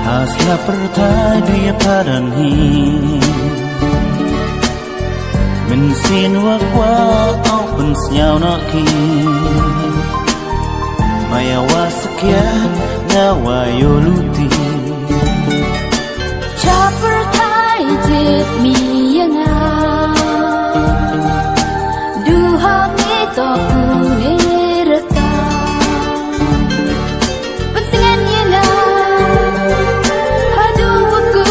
Hasla pertai dia padanhi Min sin wakwa au pen senyau naki Maya wasekian ngawa yoluti Cha pertai jit mi yanga Duha mi to kune reta Pentingan yanga Hadu wakut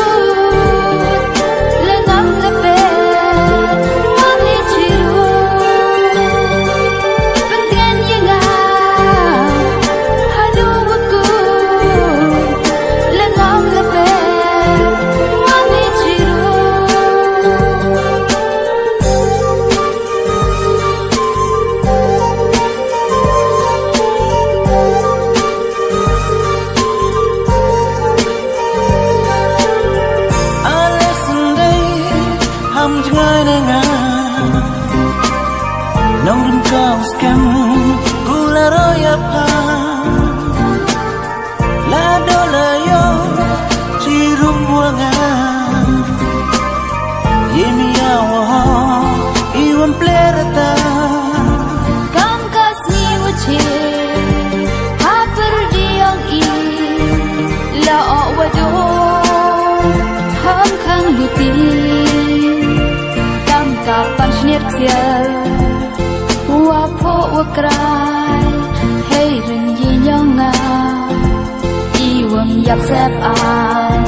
Lengam lepet Wami ciru Pentingan yanga Hadu wakut Lengam lepet Wami ciru Nong rin kau skam Kula roya pa Lado layo Cirum buangan Yemi awa Iwan plerata Kam kasih uce Haper diang i La wado Ham kang luti Kam kapan shnir ksial Wapo wakrai Hey rin yinyonga Iwam yap sep ai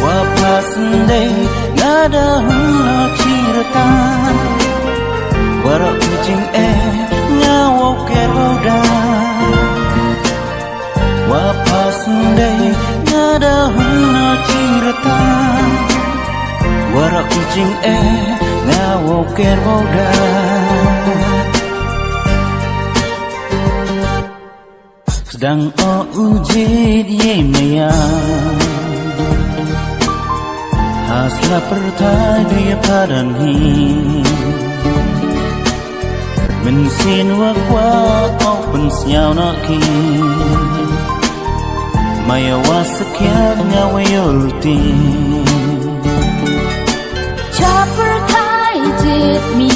Wapasendai Nada hula cirita Warak kucing ngawau keroda Wapasendai Nada hula cirita Warak kucing ngawau keroda Sedang ujid ye maya Hasla pertai dia padanhi Min sin wakwa au pen senyau naki Maya wasekian ngawa yoluti Cha pertai jit mi